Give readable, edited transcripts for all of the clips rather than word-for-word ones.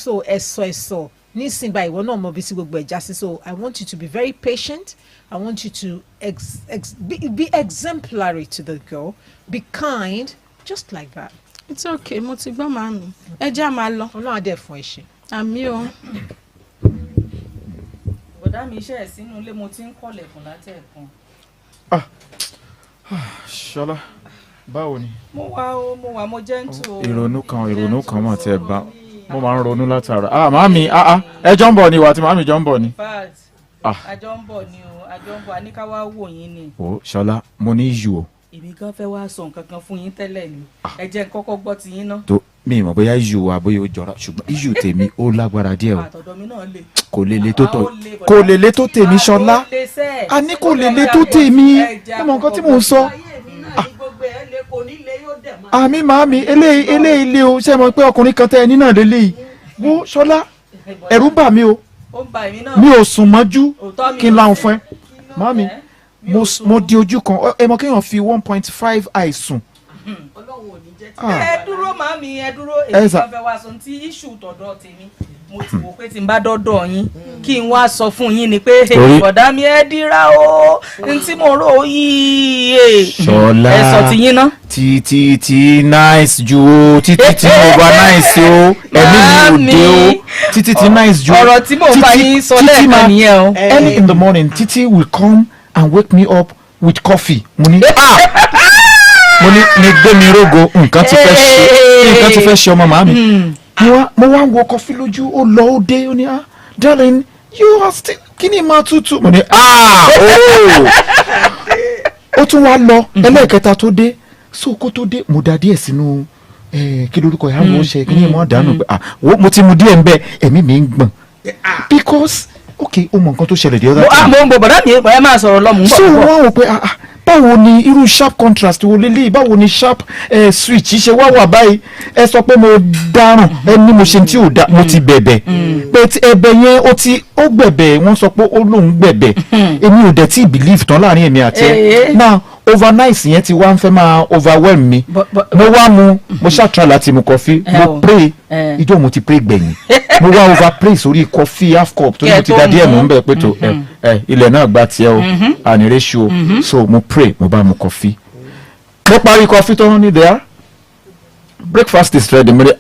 so eso nísìn báyìí ìwọ náà mọ bí sí gbogbo ẹja sí. So I want you to be very patient. I want you to be exemplary to the girl. Be kind, just like that. It's okay, mo ti gbọ́ màmí. Ẹ já máa lọ. Ọlọ́run adé fún ẹ ṣe. Àmì o. Bọ̀dá mi iṣẹ́ ẹ̀ sínú ilé mo ti ń kọ̀lẹ̀kùn látẹ̀ẹ̀kan. Ṣọlá, báwo ni? Mo wà mo gentle. Ìrònú kan mọ̀ tí ẹ bá. Mo máa ń ronú látara. Màámi, ẹ jọ ń bọ̀ ni ìwà tí màámi jọ ń bọ̀ ni. Fact. Àjọ ń bọ̀ ni o, àjọ ń bọ̀ àníká wá wò yín ni. O Ṣọlá, mo ní issue o. Èmi gan fẹ́ wá sọ nǹkan kan fún yín tẹ́lẹ̀ ni. Ẹ jẹ́ kọ́kọ́ gbọ́ ti yín ná. Tó mi mọ̀ bóyá issue wa bóyá ó jọra ṣùgbọ́n issue tèmi ó lágbára díẹ̀ o. Àtọ̀dọ̀ mi náà le. Kò lè le tó tèmi Ṣọlá. A ní kò lè le tó tèmi. Ẹ mọ nǹkan tí mò ń sọ. Àmì màámi eléyìí lé o ṣe mọ̀ pé ọkùnrin kan tẹ ẹni náà lélẹ́yìí. Wo Ṣọlá ẹ̀rù bà mí o. Mi ò sùn mọ́jú kí n láhùn fún ẹ. Màámi mo di ojú kan ẹ mọ̀ kéèyàn fi 1.5 àìsùn. Ẹ dúró màámi ẹ dúró èyí kan fẹ́ wá sọ tí issue tọ̀dọ̀ tèmi mo ti wò pé tí n bá dọ́dọ̀ yín kí n wá sọ fún yín ni pé bọ̀dá mi ẹ dira o n tí mo rò yìí. Ṣọlá ẹ sọ ti yín ná. tí nice ju o tí over nice o ẹ̀mí mi ò dé o tí nice ju o. ọ̀rọ̀ tí mo bá yín sọ lẹ́ẹ̀kan nìyẹn o. Early in the morning Titi will come and wake me up with coffee. Mo ní gbé mi rógo nǹkan ti fẹ́ ṣe ọmọ màámi. Mo wá ń wo kọfí lójú ó lọ ó dé ó ní darling you are still kí ni máa tútù. Mo ní ó tún wá lọ ẹlẹ́ẹ̀kẹta tó dé so kó tó dé mo da díẹ̀ sínú kí lórúkọ ìyá àwọn ọ̀ṣẹ́ kí ni mo dànù pé mo ti mu díẹ̀ ń bẹ ẹ̀mí mi ń gbọ̀n because okay ó mọ nǹkan tó ṣẹlẹ̀ di ọ̀dà tí. mo ń bọ̀ bọ̀dá mi ẹ máa sọ̀rọ̀ lọ́mú. so wọ́n wò pé báwo ni irú sharp contrast wo lélẹ́yìí báwo ni sharp switch ṣe wá báyìí ẹ sọ pé mo dáràn ẹ ní mo ṣe tí ò dá mo ti bẹ̀bẹ̀ pé ẹ̀bẹ̀ yẹn ó gbẹ̀bẹ̀ wọ́n sọ pé ó lóun gbẹ̀bẹ̀ èmi ò dẹ̀ tí believe tán láàrin èmi àti ẹ now overnight yẹn ti wá ń fẹ́ máa overwhelm mi mo wá mo ṣàtúnra láti mu coffee mo pray ìjọ mo ti pray gbẹ̀yìn mo wá over pray sórí coffee half cup tó ní mo ti dá díẹ̀ mọ́ ń bẹ̀ pé tó ilẹ̀ náà gba tiẹ̀ o ànírèṣù o so mo pray mo bá mu coffee mo parí coffee tó ń ní there breakfast is ready mo ní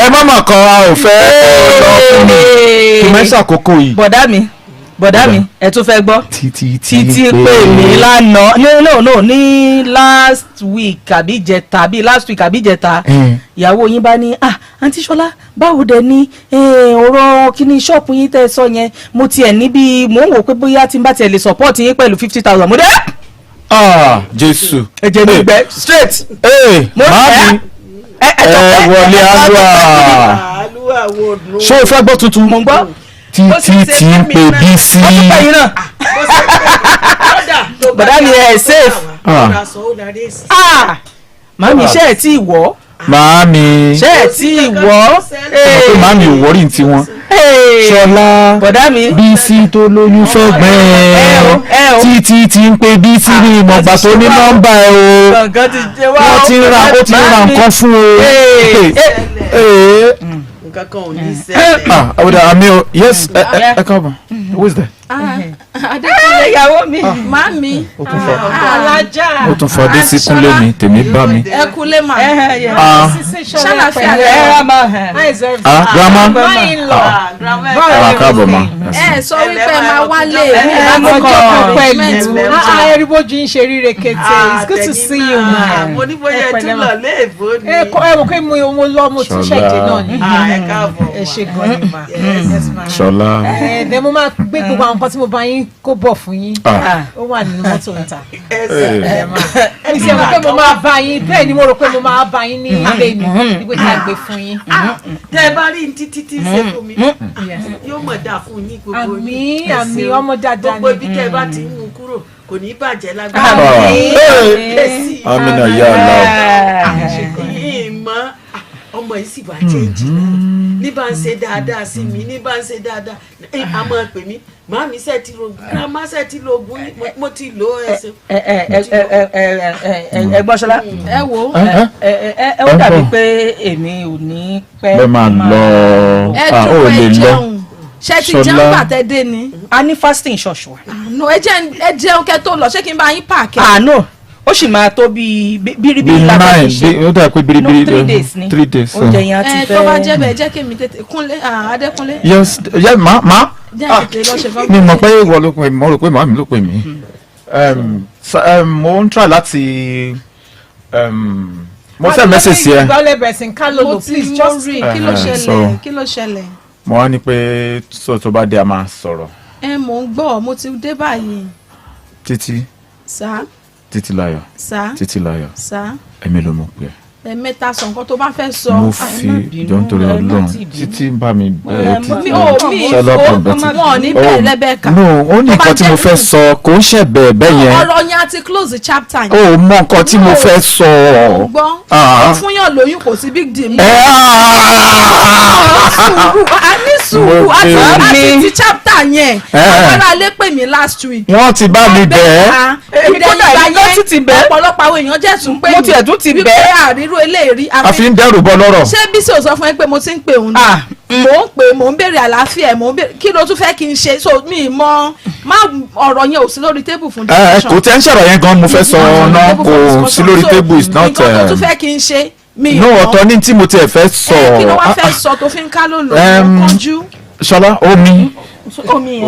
ẹ má mà kàn á ò fẹ́ lọ fún mi kì í ṣàkókò yìí. bọ̀dá mi ẹ tún fẹ́ gbọ́ títí pè mí lánàá no ní last week àbí jẹta ìyàwó yín bá ní àǹtí Ṣọlá báwo dẹ̀ ni ọ̀rọ̀ kíní ṣọ́ọ̀pù yín tẹ́ sọ yẹn mo tiẹ̀ níbi mò ń wò pé bóyá tí n bá tiẹ̀ lè support yín pẹ̀lú 50,000 mo dé. Jésù ẹ̀jẹ̀ mi gbẹ straight. Màámi wọlé alúwà ṣé o fẹ́ gbọ́ tuntun. mo ń gbọ́. Títí ń pè bí sí. bọ̀dá mi ẹ̀ safe. Màámi ṣé ẹ̀ tí ì wọ̀. Màámi ṣé ẹ̀ tí ì wọ̀. Màámi ò wọ́rì tí wọ́n. Ṣọlá bọ̀dá mi Bísí tó lóyún fẹ́ gbẹ́ẹ́ Títí ń pè Bísí ní ìmọ̀gbà tó ní nọ́mbà ẹ̀ o wọ́n ti ra nǹkan fún o. Kankan ò ní ṣẹlẹ̀. Àwòdà àmì o yes ẹ káàbọ̀ who is there. ìyàwó mi màmí alájà ó tún fọdé sí kúnlé mi tèmi bá mi. ẹ kúnlé mà. ṣàlàfíà grandma àwọn káàbọ̀ ma. ẹ sọ wípé ẹ máa wálé ẹ rí bójú ń ṣe ríre kété it's good to see you ma. mo ní bóyá ẹ tún lọ léèbó ni. ẹ mọ̀ pé mo lọ mo tún ṣẹ̀jẹ̀ náà ni. ẹ káàbọ̀ ẹ ṣe gan ni ma. Ṣọlá. ẹ mo máa gbé gbogbo àwọn nǹkan tí mo bá yín kó bọ̀ fún yín ó wà nínú mọ́tò níta. ẹni tí ẹ mọ̀ pé mo máa bá yín bẹ́ẹ̀ ni mo rò pé mo máa bá yín ní ilé mi nígbà tí a gbé fún yín. tẹ ẹ bá rí títí ṣe fún mi yóò mọ̀ dà fún yín gbogbo yín. àmì ọmọ dáadáa ni gbogbo ibi tẹ ẹ bá ti ń mú kúrò kò ní bàjẹ́ lágbára. àmì náà yà á lọ. ìmọ̀ ọmọ yìí sì wá jẹ́ǹjì náà ní bá ń ṣe dáadáa sí mi ní bá ń ṣe dáadáa a máa pè mí màámi ṣe ti lo grandma ṣe ti lo oògùn mo ti lo ẹsẹ. ẹ̀gbọ́n Ṣọlá ẹ wo ó dàbí pé èmi ò ní pẹ́ bẹ́ẹ̀ máa lọ ẹ ó dúró lè ẹ lọ. jẹun ṣe ti jẹun gbàtẹ́ dé ni. a ní fasting ṣọ̀ṣù wa. no ẹ jẹun kẹ́ tó lọ ṣé kí n bá yín pààkì. no ó sì máa tó bíi bíríbírí bíi lábẹ́ fi 9 ó dà pé biribiri 3 days ni 3 days. oúnjẹ yẹn á ti fẹ́. tó bá jẹ́ bẹ́ẹ̀ jẹ́ kí mi tètè Kúnlé Adékúnlé. yes ma jẹ́ tètè lọ ṣe fọ́n. mi mọ̀ pé ìwọ ló pè mí mo rò pé màmí ló pè mí mo ń try láti mo send message yẹn. mo ti rí kí ló ṣẹlẹ̀. mo wá ní pé tó bá dé a máa sọ̀rọ̀. mò ń gbọ́ mo ti dé báyìí. Títílayọ̀ Títílayọ̀ sá èmi ló mọ̀ pé. ẹ̀mẹ́ta sọ nǹkan tó bá fẹ́ sọ. mo fi jọ nítorí Ọlọ́run títí ń bá mi bẹ̀rẹ̀ títí wọn ní bẹ́ẹ̀ lẹ́bẹ̀ẹ́ka. no ó ní nǹkan tí mo fẹ́ sọ kò ń ṣe bẹ́ẹ̀ yẹn. ọ̀rọ̀ yẹn á ti close the chapter yẹn. o mọ nǹkan tí mo fẹ́ sọ. gbọ́ ó fún yàn lóyún kò sí big deal. ní sùúrù àti ti chapter yẹn àwọn alẹ́ pè mí last week. wọ́n ti bá mi bẹ́ẹ̀. ọ̀pọ̀lọpọ̀ àwọn èèyàn jẹ́ tún pé mo tiẹ̀ tún ti bẹ́ẹ̀. wípé àríró eléyìí. a fi ń dẹ́rù bọ́ lọ́rọ̀. ṣé Bísí ò sọ fún ẹ pé mo ti ń pè òun ni mò ń béèrè àlàáfíà mò ń béèrè kí ló tún fẹ́ kí n ṣe so mi mọ má ọ̀rọ̀ yẹn ò sí lórí tébù fún discussion. kò tẹ́ ń ṣọ̀rọ̀ yẹn gan mo fẹ́ sọ ọ̀nà kò sí lórí tébù is not. nǹkan tó tún fẹ́ kí n ṣe mi no ọ̀tọ̀ ní tí mo tiẹ̀ fẹ́ sọ. kí ló wá fẹ́ sọ tó fi ń ká ló lò ó kánjú. Ṣọlá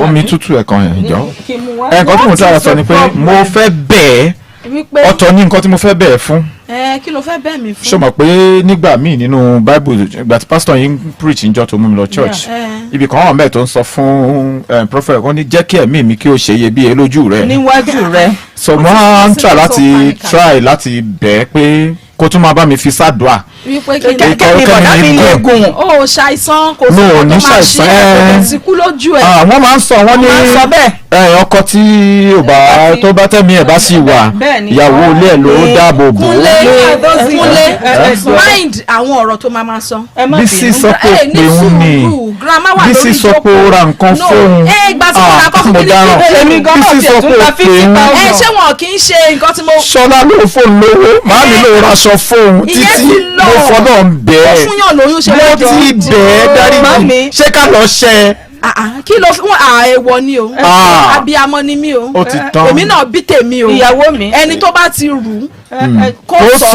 omi tútù ẹ̀kan yẹn jọ nǹkan tí mo ti ara sọ ni pé mo fẹ́ bẹ́ẹ̀ ọ̀tọ̀ ní nǹkan tí mo fẹ́ bẹ́ẹ̀ fún. kí ló fẹ́ bẹ́ẹ̀ mi fún. ṣé o mọ̀ pé nígbà míì nínú Bible ìgbà tí pásítọ̀ yìí ń preach níjọ́ tó mú mi lọ church ibì kan wà mẹ́ẹ̀ tó ń sọ fún prophet kan ní jẹ́ kí ẹ̀mí mi kí o ṣe iyebíye lójú rẹ̀. níwájú rẹ̀. so mo á ń try láti bẹ́ẹ̀ pé kó tún máa bá mi fi sádùá. wípé kí ni kẹ́kẹ́ bọ̀dá mi léegun. ó ṣàìsàn kò sí ọkọ tó máa ṣe é kò sí kú lójú ẹ̀. wọ́n máa ń sọ wọ́n ní ọkọ tí tó bá tẹ̀mí ẹ̀ bá sì wà ìyàwó ilé ẹ̀ ló dáàbò bò ó. Kúnlé mind àwọn ọ̀rọ̀ tó máa sọ. Bísí sọ pé ó pè ń ní Bísí sọ pé ó ra nǹkan fóun. ìgbà tí mo ra kọ́ fún Bísí sọ pé ó pè ń ní. ṣé wọn kì í ṣe nǹkan tí mo. Ṣọlá ló fóun lówó màámi ló raṣọ fóun títí mo fọdọ̀ ń bẹ́ẹ̀. ó fún yàn lóyún ṣe mo ti bẹ́ẹ̀ dárí mi ṣé ká lọ ṣẹ́ kí ló fún èèwọ̀ ni o abiyamọ ni mi o ó ti tán èmi náà bí tèmi o ìyàwó mi ẹni tó bá ti rù kó sọ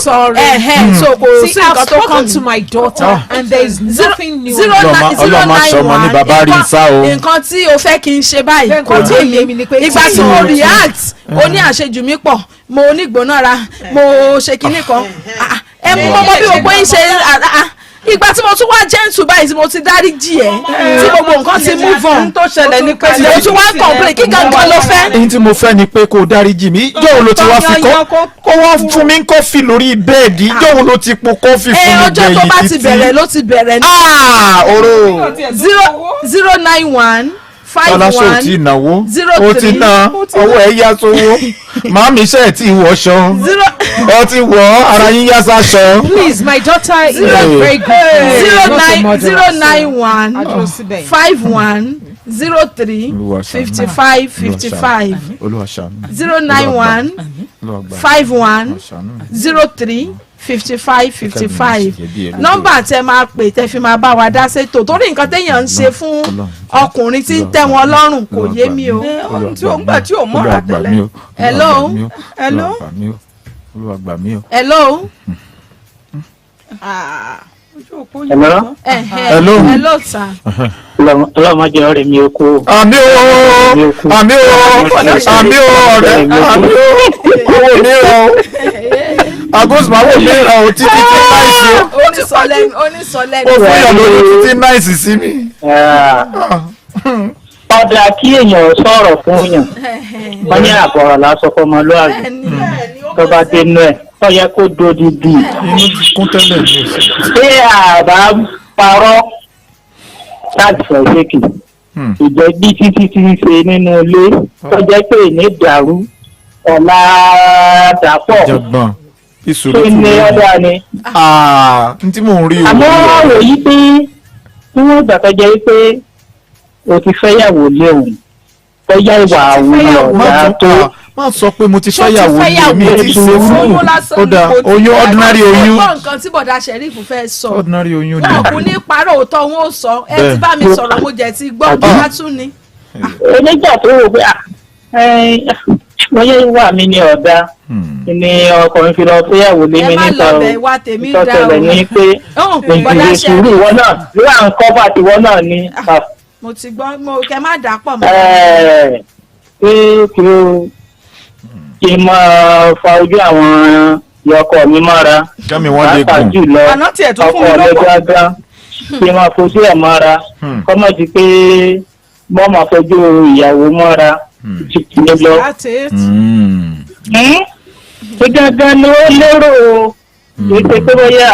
so kò sí see, I've nǹkan tó spoken kàn to mí. my daughter and there is nothing new. Ọlọ́mọ aṣọmọ ní bàbá rí sá o. nǹkan tí o fẹ́ kí n ṣe báyìí kò tí ì yé mi ìgbà tí mo react o ní àṣejù mi pọ̀ mo onígbónára mo ṣe kinní kan ẹ mú mọ́ bí gbogbo yín ṣe ìgbà tí mo tún wá gentle báyìí tí mo ti dárí jì ẹ́ tí gbogbo nǹkan ti move on tó ṣẹlẹ̀ ní pé mo tún wá complain kí gangan ló fẹ́. èyí tí mo fẹ́ ni pé kó o dáríjì mí jọ̀wọ́ ló ti wá fi kó wọ́n fún mi kọ́fì lórí bẹ́ẹ̀dì jọ̀wọ́ ló ti po kọ́fì fún mi ọjọ́ tó bá ti bẹ̀rẹ̀ ló ti bẹ̀rẹ̀ ní. oró 091 Ṣọlá ṣó ti náwó ó ti ná owó ẹ̀ yá sówó màámi ṣe ẹ̀ tí wọṣọ ọ ti wọ ara yín yá sáṣọ. Please, my daughter is very good. 091 51 03 55 55 091 51 03 55 nọ́mbà tẹ máa pè tẹ fi máa bá wa dá sétò torí nǹkan téèyàn ń ṣe fún ọkùnrin tí ń tẹ́ wọn lọ́rùn kò yé mi o. tí ó ń gbà tí ò mọ́ra tẹ́lẹ̀. hello hello hello. hello hello sir. ọlọ́mọ jẹ́ ọ̀rẹ́ mi oko. àmì o àmì o àmì o ọ̀rẹ́ àmì o owó mi rà o agosma owó mi rà o títí tí náìsì o. onísọlẹ́nu. ó fún yàn lórí títí náìsì sí mi. ọ̀dà kí èèyàn sọ̀rọ̀ fún yàn wọ́n ní àbọ̀rọ̀ lásán fọmọlúwàbí tó bá dénú ẹ̀ tó yẹ kó dodidi. inú ti kún tẹ́lẹ̀ ní oṣù. ṣé àbá parọ́ láti sọ ìṣèkì ìjẹ́ bí títí ti ń ṣe nínú ilé tó jẹ́ pé ní ìdàrú ọ̀la dàpọ̀ ṣé ní ọ̀dà ni. n tí mò ń rí o. àmọ́ ọ̀rọ̀ yìí pé wọ́n gbà tó jẹ́ pé o ti fẹ́yàwó lé òun fẹ́yà ìwà àwọn ọ̀gá tó. má sọ pé mo ti fẹ́yàwó lé mi ti ṣe fún un ó dà oyún ordinary oyún. ẹgbọ́n nǹkan tí bọ̀dá Sheriff fẹ́ sọ ordinary oyún ni. wọn kò ní parọ́ òótọ́ wọn ò sọ ẹ ti bá mi sọ̀rọ̀ mo jẹ́ ti gbọ́ bí wá tún ni. onígbà tó wò pé wọ́n yẹ wà mí ní ọ̀dà ni ọkùnrin fi lọ fẹ́yàwó lé mi níta ìtọ́sẹ̀lẹ̀ ní pé ìdílé sùúrù ìwọ náà lórí à ń kọ́ bá tiwọ́ náà ní. mo ti gbọ́ mo kẹ́ má dà pọ̀ mọ́. pé kí n máa fa ojú àwọn ìyọkọ mi mọ́ra pàápàá jùlọ ọkọ mi gángan kí n máa fojú ẹ̀ mọ́ra kọ́mọ̀ di pé mo máa fojú ìyàwó mọ́ra jù mí lọ. pé gángan ni ó lérò o kì í ṣe pé bóyá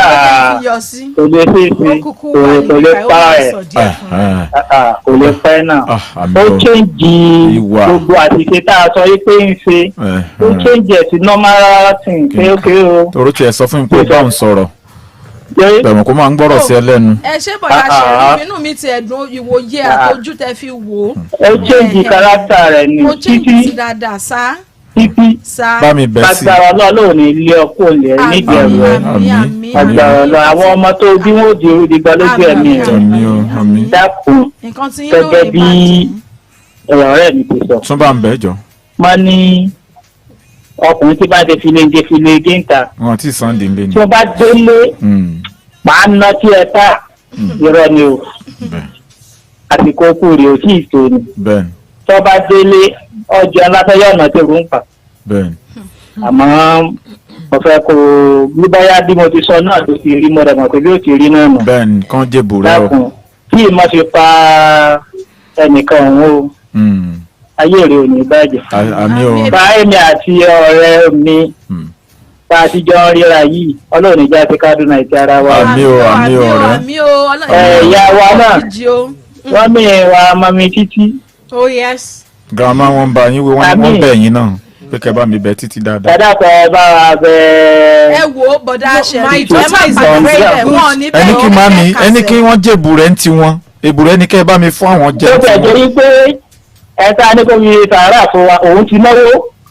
kò lè ṣe é kò lè pa ẹ̀ kò lè pẹ́ náà ó change gbogbo àṣìṣe tá a sọ yìí pé ń ṣe ó change ẹ̀ sí normal thing kéókè o. tòró tiẹ̀ sọ fún mi pé báwọn sọ̀rọ̀ bẹ̀rù kó máa ń gbọ́rọ̀ sí ẹ lẹ́nu. ẹ ṣé bọ̀dá Sheriff inú mi ti ẹ̀dùn ìwòye àtọ́jú tẹ fi wò ó. ó change character rẹ̀ ní títí dáadáa sá. títí bá mi bẹ̀ sí. agbára Ọlọ́run ní ilé ọkọ ilé nídìí ẹ̀rọ agbára Ọlọ́run àwọn ọmọ tó bí wọn ò di ìgbà lójú ẹ̀mí rẹ̀ dákun gẹ́gẹ́ bí ọ̀rẹ́ mi ti sọ. tún bá ń bẹ̀ jọ. wọ́n ní ọkùnrin tí bá ti file géńtà. wọn ti sàn dín lé ní. tí wọ́n bá délé pàá ná tí ẹ ta irọ́ ni o àsìkò kù rè ó tí ì tó ni. tí wọ́n bá délé ọjọ́ aláfẹ́yọ́ ọ̀nà tí òun pa. àmọ́ mo fẹ́ kó gbígbáyà bí mo ti sọ náà ló ti rí mọ́ra mọ̀ pé bí ó ti rí náà nù. bẹ́ẹ̀ni kàn jẹ́ bùrẹ́ o. dákun kí ìmọ̀ fi pa ẹnìkan òun o. ayé rẹ̀ ò ní bàjẹ́. àmì o. báyìí mi àti ọ̀rẹ́ mi bá a ti jọ ń ríra yìí Ọlọ́run ìjà ti kádùnà ìtì ara wa. àmì o àmì o rẹ. ìyá wa náà wọ́n mi wà mami títí. oh yes. grandma wọn bá yín wí wọ́n bẹ̀ yín náà pé kẹ́ bá mi bẹ̀ títí dáadáa. dada kọ ẹ bá wa bẹ. ẹ wo bọ̀dá Sheriff ẹ má pàdé wọn ní bẹ́ẹ̀ ẹni kí mami ẹni kí wọ́n jẹ́ èbùrẹ́ ń tiwọn èbùrẹ́ ni kẹ́ ẹ bá mi fún àwọn jẹ́. ó bẹ̀ jẹ́ wípé ẹ̀ka ní kò fi sàárà fún wa òun ti náwó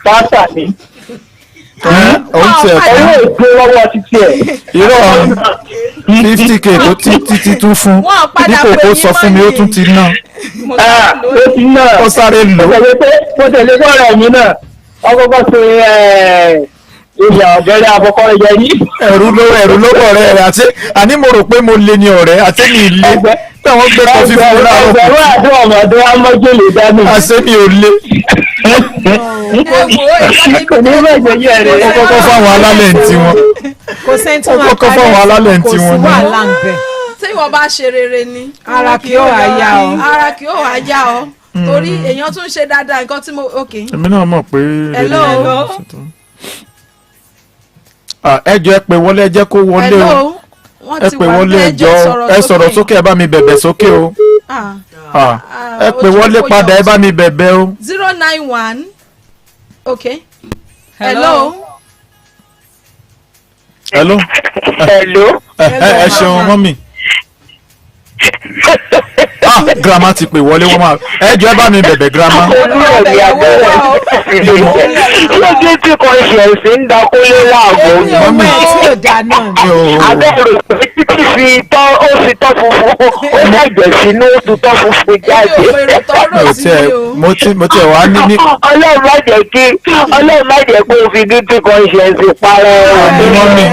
fásitì ni. òun tiẹ̀ fún owó ìgbé lọ́wọ́ títí ẹ̀. irọ́ 50k tó títí tún fún dípò kó sọ fún mi ó tún ti ná. ó ti ná ó sáré lò. mo tẹ̀lé sọ̀rọ̀ mi náà ọkọ̀ọ̀kọ̀ ṣe ìyá ọ̀gẹ́rẹ́ àkọ́kọ́ yẹ ní. ẹ̀rù ló bọ̀ ọ̀rẹ́ rẹ̀ àti àní mo rò pé mo lé ní ọ̀rẹ́ àti mi lé táwọn gbé kó fífi wọn láàárọ̀. ẹgbẹ̀rún àdúrà ọmọdé wa mọ́jọ́lẹ̀ dání. àṣé mi ò lé. ó kọ́kọ́ fáwọn alálẹ̀ ń tiwọn. kò sẹ́ni tí wọ́n kọ́kọ́ fáwọn alálẹ̀ ń tiwọn ní. kò sí wàhálà ń bẹ̀. tí wọ́n bá ṣe rere ni. ara kì ó wá yá ọ. ara kì ó wá yá ọ. torí èèyàn tún ṣe dáadáa nǹkan tí mo ok. èmi náà mọ̀ pé. hello. ẹ jọ̀ọ́ ẹ pè wọlé ẹ jẹ́ kó wọlé o. ẹ pè wọlé ẹ jọ̀ọ́ ẹ sọ̀rọ̀ sókè ẹ bá mi bẹ̀bẹ̀ sókè o. ẹ pè wọlé padà ẹ bá mi bẹ̀bẹ̀ o. 091 okay. hello. hello. ẹ ṣeun mọ́mì. grandma ti pè wọlé wọ́n máa ẹ jọ̀ọ́ ẹ bá mi bẹ̀bẹ̀ grandma. lójú tí kò ṣe ẹ̀sìn ń dakúlé láàbò mọ́mì abẹ́rẹ́ pé títí fi tọ́ ó fi tọ́ funfun ó lẹ́jẹ̀ sínú ó tún tọ́ funfun jáde. mo tiẹ̀ wá ní. Ọlọ́run má jẹ́ pé o fi dúdú kan ṣe ẹ̀sìn parẹ́ ọ̀hún. mọ́mì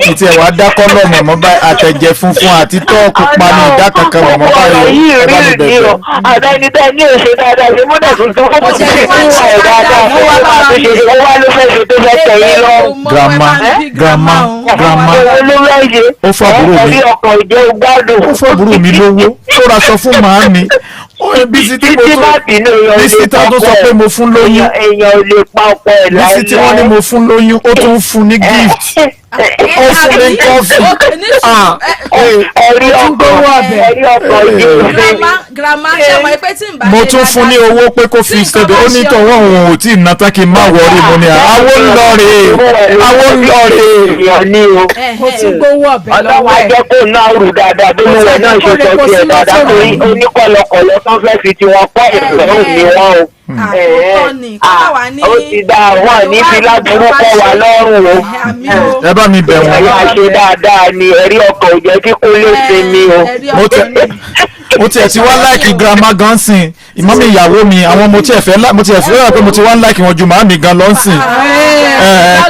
mo tiẹ̀ wá dákọ́ lọ́mọ mọ́ báyìí àtẹ̀jẹ̀ funfun àti tọ́ pupa ní ìdá kankan mọ́ báyìí ẹ bá mi bẹ̀bẹ̀. àbẹ́ni bẹ́ẹ̀ ní òṣè dáadáa ṣe múdà tuntun ó ti ṣe fún ìwà ẹ̀ dáadáa fún wa máa fi ṣe ó wá ló fẹ́ ṣe tó fẹ́ tẹ̀yìn lọ. grandma owó ló wáyé ó fàbúrò mi ọkàn ìjẹ́ gbádùn. ó fàbúrò mi lówó tó ra sọ fún màámi bísítì tó sọ pé mo fún lóyún èèyàn ò lè pa ọ̀pọ̀ ẹ̀ láyé. bísítì wọ́n ní mo fún lóyún ó tún fún ní gift ó fún ní kọfí. ẹ̀rí ẹ̀rí ọkọ̀ ìdí grandma ṣe mọ̀ pé tí n bá mo tún fún ní owó pé kó fi ṣẹbẹ̀ ó ní tọwọ́ òun ò tí ì ná tán kí n má wọrí mo ní àwọ̀ ń lọ rè mo tún gbowó ọbẹ̀ lọ́wọ́ ọlọ́wọ́ ajẹ́ kó náà rù dáadáa bí wọ́n náà ṣe tọ́jú ẹ̀ dáadáa torí oníkọ̀lọ̀kọ̀lọ̀ tán fẹ́ fi tiwọn kọ́ ìfẹ́hùn ni wọ́n o. ó ti dá wọn ní fi láburú kọ́ wa lọ́rùn o. ẹ bá mi bẹ̀ wọ́n. ẹ̀yà ṣe dáadáa ni ẹ̀rí ọkọ̀ ò jẹ́ kí kó lè ṣe ni o. mo tiẹ̀ ti wá láìkì grandma gan sìn ìmọ̀mí ìyàwó mi àwọn mo tiẹ̀ fẹ́ rà pé mo ti wá láìkì wọn ju màámi gan lọ sìn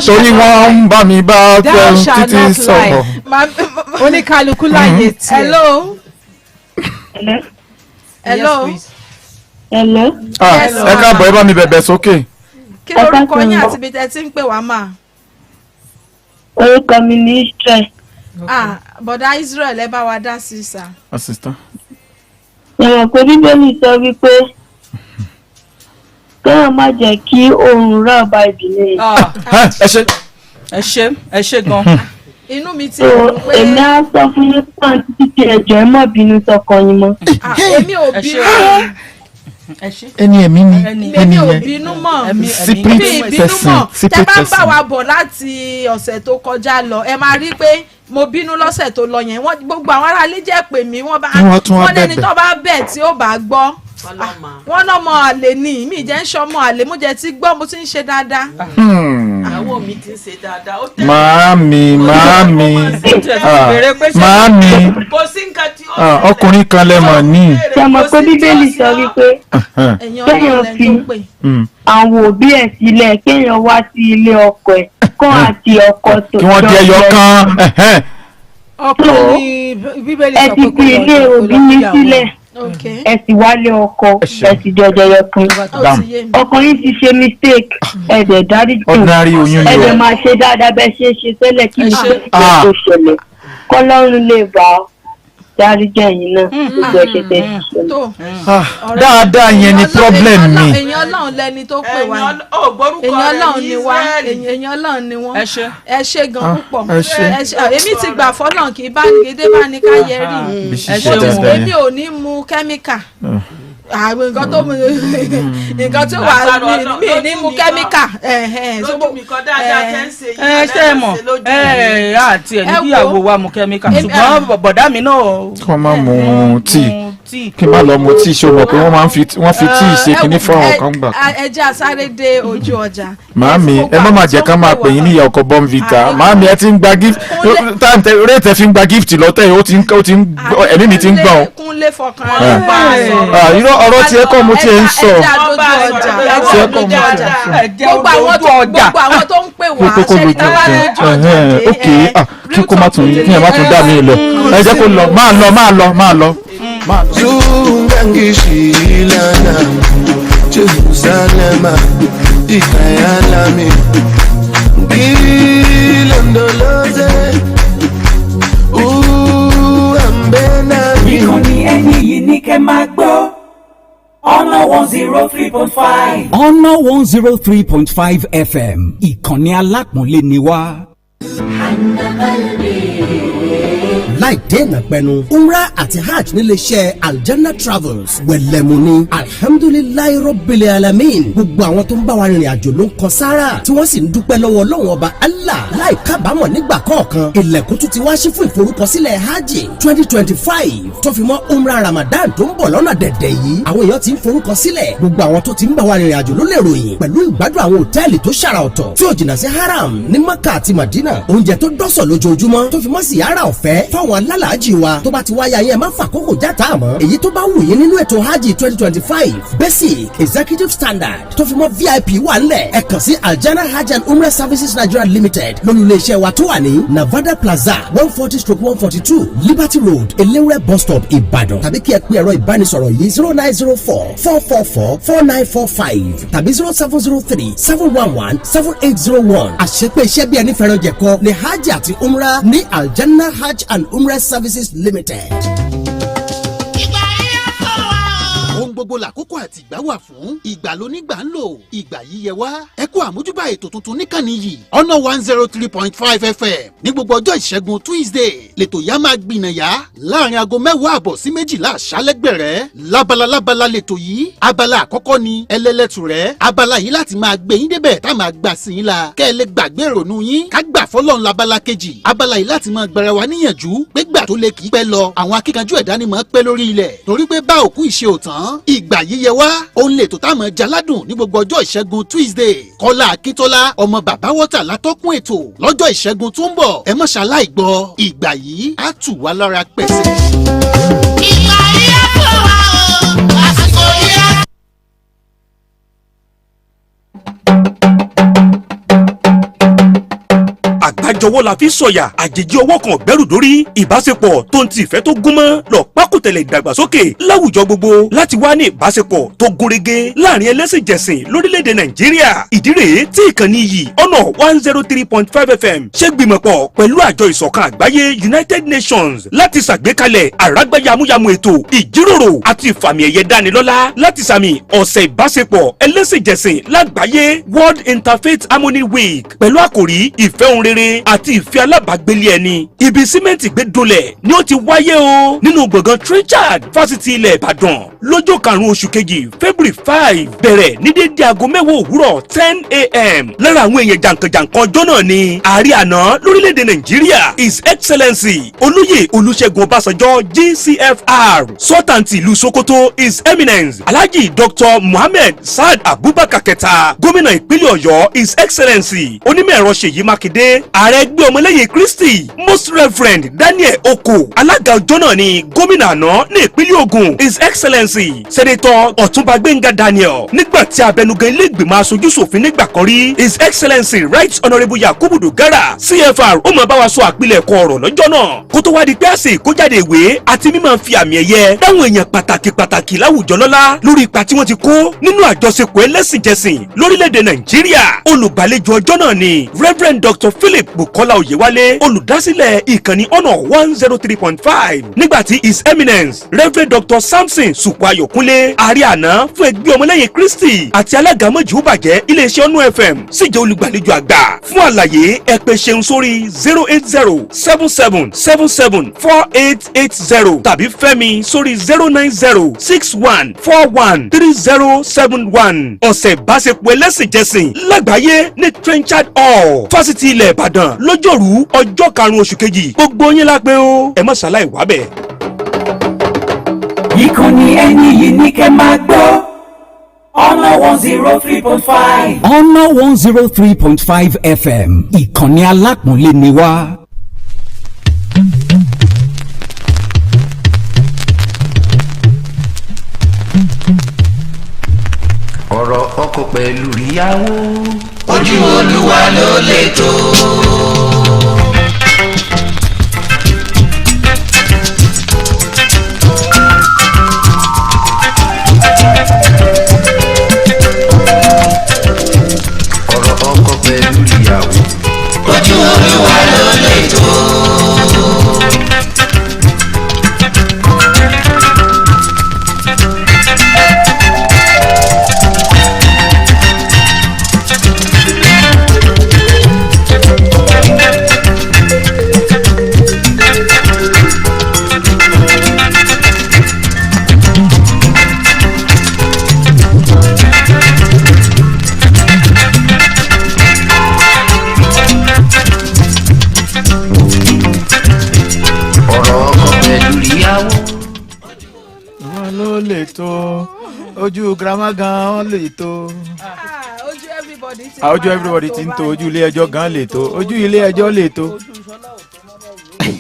torí wọ́n ń bá mi bá títí sọ̀rọ̀. oníkálukú láyé tiẹ̀. hello. ẹ káàbọ̀ ẹ bá mi bẹ̀bẹ̀ sókè. kí lorúkọ yín àti ibi tẹ́ ti ń pè wá mà. orúkọ mi ní Israel. bọ̀dá Israel ẹ bá wa dá sí sà. assistant. ìwọ̀n pé bíbélì sọ wípé kéèyàn má jẹ́ kí oòrùn ràn bá ìdílé. ẹ ṣe gan. inú mi ti rò pé. èmi á sọ fún yín pé àǹtí títí ẹ̀jọ̀ ẹ má bínú sọkọ yín mọ́. èmi ò bínú. ẹni ẹ̀mí ni èmi ò bínú mọ́. secret person. tẹ́ bá ń bá wa bọ̀ láti ọ̀sẹ̀ tó kọjá lọ ẹ máa rí i pé mo bínú lọ́sẹ̀ tó lọ yẹn gbogbo àwọn aráalé jẹ́ pè mí wọ́n lẹ́ni tó bá bẹ̀ tí ó bá gbọ́ wọ́n náà mọ àlè ní mi jẹ́ ń ṣọmọ àlè mo jẹ́ ti gbọ́ mo ti ń ṣe dáadáa. àwọn mi ti ń ṣe dáadáa. Màámi kò sí nǹkan tí ó ọkùnrin kan lẹ́mọ̀ ní. ṣàmọ̀ pé bíbélì sọ wípé kéèyàn fi àwọn òbí ẹ̀ sílẹ̀ kéèyàn wá sí ilé ọkọ ẹ̀ kán àti ọkọ tó kí wọ́n di ẹyọ kan. ẹ ti fi ilé òbí yín sílẹ̀ ẹ sì wálé ọkọ ẹ sì jọjọ yọ kan ọkọ yín ti ṣe mistake ẹ dẹ̀ dáríjì ẹ dẹ̀ máa ṣe dáadáa bẹ́ẹ̀ ṣe é ṣe tẹ́lẹ̀ kí ni pé kò ṣẹlẹ̀ kọ́lọ́run lè bá dáríjì ẹ̀yin náà gbogbo ẹ̀ ṣe tẹ́ ṣẹlẹ̀. dáadáa yẹn ni problem mi. èèyàn Ọlọ́run lẹni tó pè wá èèyàn Ọlọ́run ni wá èèyàn Ọlọ́run ni wọ́n ẹ ṣe gan púpọ̀ èmi ti gbà fọ́lọ́run kì í bá gèdè bá ní ká yẹ rí èmi ò ní mu kẹ́míkà àwọn nǹkan tó wà mí ní mu kẹ́míkà. lójú mi kan dáadáa tẹ́ ń ṣe yìí ṣe mọ̀ àti ẹ̀ níyàwó wa mu kẹ́míkà ṣùgbọ́n bọ̀dá mi náà. kọ́ máa mu tíì kí n má lọ mu tíì ṣe o mọ̀ pé wọ́n fi tíì ṣe kínní fún àwọn kan gbà. ẹ jẹ́ àsáré dé ojú ọjà. Màámi ẹ má máa jẹ́ ká máa pè yín níyà ọkọ̀ Bonvita Màámi ẹ ti ń gba gift rate ẹ fi ń gba gift lọ́tẹ̀ yìí ẹ̀mí mi ti ń gbọ̀n. Kúnlé fọkàn rẹ̀ bá a sọ̀rọ̀. ọ̀rọ̀ tí ẹ kọ́ mo ti ń sọ. gbogbo àwọn tó ń pè wá ṣẹ́ni tó bá lójú ọjà ok kí kó má tún dá mi lọ ẹ jẹ́ kó lọ máa lọ. Zungangishilana Jerusalema Ikayalami Gilondoloze Ambena Ìkànnì ẹni yìí ní kẹ́ máa gbọ́ ọ̀nà 103.5 ọ̀nà 103.5 FM ìkànnì alápọ̀nlé ni wá. láì dènà pẹnu umrah àti hajj níléeṣẹ́ aljanna travels wẹ̀lẹ́múni alhamdulilayi rabbil alamin gbogbo àwọn tó ń bá wa rìnrìn àjò ló ń kọ sára tí wọ́n sì ń dúpẹ́ lọ́wọ́ Ọlọ́run ọba Allah láì kábàámọ̀ nígbà kọ̀ọ̀kan ilẹ̀kùn tún ti wá sí fún ìforúkọsílẹ̀ hajj 2025 tó fi mọ́ umrah ramadan tó ń bọ̀ lọ́nà dẹ̀dẹ̀ yìí àwọn èèyàn ti ń forúkọsílẹ̀ gbogbo àwọn tó ti ń bá wa rìnrìn àjò ló lè ròyìn pẹ̀lú ìgbádùn àwọn òtẹ́ẹ̀lì tó ṣàrà ọ̀tọ̀ tí ò jìnnà sí haram ní Maka àti Madina oúnjẹ tó dọ́sọ̀ lójoojúmọ́ tó fi mọ́ síyára ọ̀fẹ́ fáwọn alálàájì wa tó bá ti wáyà yẹn má fàkókò játa àmọ́ èyí tó bá wù yín nínú ètò hajj 2025 basic executive standard tó fi mọ́ vip wà ńlẹ̀ ẹ kàn sí aljana hajj and umrah services nigeria limited lórí iléeṣẹ́ wa tó wà ní navada plaza 140/142 liberty road elewure bus stop ìbàdàn tàbí kí ẹ pè ẹ̀rọ ìbánisọ̀rọ̀ yìí 0904-444-4945 tàbí 0703-711-7801 àṣepé iṣẹ́ bí ẹni fẹ́ràn jẹ̀kọ́ ní hajj àti umrah ní aljanna hajj and umrah services limited. gbogbo làkókò àti ìgbà wà fún. Ìgbà lónígbà ń lò, ìgbà yíyẹ wá. Ẹ kú àmójúbà ètò tuntun níkànnì yìí. Ọ̀nà 103.5 FM ní gbogbo ọjọ́ ìṣẹ́gun Tuesday. Lètò yá máa gbìnàyà láàrin aago 10 àbọ̀ sí 12 àṣálẹ́ gbẹ̀rẹ́. Lábala lètò yìí. Abala àkọ́kọ́ ni ẹlẹ́lẹ́tù rẹ̀. Abala yìí láti máa gbé yín débẹ̀ tá máa gbà sí yín la. Kẹ́ ẹ lè gbàgbé ìrònú yín. Ká gbà fọ́lọ́run labala kejì. Abala yìí láti máa gbẹ̀rẹ̀ wá níyànjú pé gbà tó lè kì í pẹ́ lọ. Àwọn akíkanjú ẹ̀dá ni máa pẹ́ lórí ilẹ̀. Torí pé bá òkú ìṣe òtán. Ìgbà yíyẹ wá. Òun lè tó tá máa jaládùn ní gbogbo ọjọ́ ìṣẹ́gun Tuesday. Kọ́lá Akíntọ́lá ọmọ bàbá wọ́tà látọ́kùn ètò lọ́jọ́ ìṣẹ́gun tó ń bọ̀. Ẹ má ṣaláì gbọ́. Ìgbà yìí á tù wá lára pẹ̀sẹ̀. Ìgbà yìí á tó wá o, àsìkò yìí á. àgbájọwọ́ la fi sọ̀yà àjèjì ọwọ́ kan gbẹ́rù dórí ìbáṣepọ̀ tó ń ti ìfẹ́ tó gúnmọ́ lọ pákòtẹ̀lẹ̀ ìdàgbàsókè láwùjọ gbogbo láti wá ní ìbáṣepọ̀ tó gúnrégé láàrin ẹlẹ́sìn jẹ̀sìn lórílẹ̀‐èdè Nàìjíríà. ìdí rèé tí ìkànnì yìí ọ̀nà 103.5 FM ṣe gbìmọ̀pọ̀ pẹ̀lú àjọ ìṣọ̀kan àgbáyé United Nations láti ṣàgbékalẹ̀ àrágbá yamuyamu ètò ìjíròrò àti ìfàmì ẹ̀yẹ dánilọ́lá láti sàmì ọ̀sẹ̀ ìbáṣepọ̀ ẹlẹ́sìn jẹ̀sìn lágbàáyé World Interfaith Harmony Week pẹ̀lú àkòrí ìfẹ́ ohun rere àti ìfẹ́ alábàágbélé ẹni. Ibi símẹ́ǹtì gbé dolẹ̀ ni ó ti wáyé o nínú gbọ̀ngàn Trinchard fásitì ilẹ̀ Ìbàdàn lọ́jọ́ 5 oṣù kejì February 5 bẹ̀rẹ̀ ní dédé aago 10 òwúrọ̀ 10 a.m. lára àwọn èèyàn jàǹkànjàǹkàn ọjọ́ náà ni ààrẹ àná lórílẹ̀‐èdè Nàìjíríà His Excellency Olóyè Olúṣẹ́gun Ọbásanjọ́ GCFR sọ́tàǹtì ìlú Sokoto His Eminence Alhaji Dr. Mohammed Saad Abubakar Kẹta gómìnà ìpínlẹ̀ Ọ̀yọ́ His Excellency onímọ̀ ẹ̀rọ Ṣèyí Mákindé ààrẹ ẹgbẹ́ ọmọlẹ́yìn Kristi Most Reverend Daniel Oko alága ọjọ́ náà ni gómìnà àná ní ìpínlẹ̀ Ògùn His Excellency Senator Ọ̀túnba Gbẹ́ngà Daniel nígbà tí abẹnugan ilé ìgbìmọ̀ aṣojú ṣòfin nígbà kan rí His Excellency Right Honourable Yakubu Dogara CFR ó máa bá wa sọ àpilẹ̀kọ ọ̀rọ̀ lọ́jọ́ náà kó tó wá di pé àṣẹ ìkójáde ìwé àti mímọ̀ fi àmì ẹ̀yẹ dáwọn èèyàn pàtàkì láwùjọ lọ́lá lórí ipa tí wọ́n ti kó nínú àjọṣepọ̀ ẹlẹ́sìnjẹsìn lórílẹ̀‐èdè Nàìjíríà. Olùgbàlejò ọjọ́ náà ni Reverend Dr. Philip Bukola Oyewale olùdásílẹ̀ ìkànnì ọ̀nà 103.5 nígbàtí His Eminence Reverend Dr. Samson Supayokunle ààrẹ àná fún ẹgbẹ́ ọmọlẹ́yìn Kristi àti alága mọ́júbàjẹ́ iléeṣẹ́ ọ̀nà FM sì jẹ́ olùgbàlejò àgbà. Fún àlàyé ẹ pè ṣeun sórí 08077774880 tàbí Fẹ́mi sórí 09061413071. ọ̀sẹ̀ ìbáṣepọ̀ ẹlẹ́sìnjẹsìn lágbàáyé ní Trenchard Hall fásitì ilẹ̀ Ìbàdàn lọ́jọ́rú ọjọ́ 5 oṣù kejì gbogbo yín la pè o ẹ má ṣàlàyé wá bẹ̀. ìkànnì ẹni yìí ní kẹ́ máa gbọ́ ọ̀nà 103.5. ọ̀nà 103.5 FM ìkànnì alápọ̀nlé ni wá. ọ̀rọ̀ ọkọ pẹ̀lú ìyàwó ojú Olúwa ló lè tó. ọ̀rọ̀ ọkọ pẹ̀lú ìyàwó ojú Olúwa ló lè tó. ojú girama gan lè tó. ojú everybody ti ń tó ojú ilé ẹjọ́ gan lè tó ojú ilé ẹjọ́ lè tó.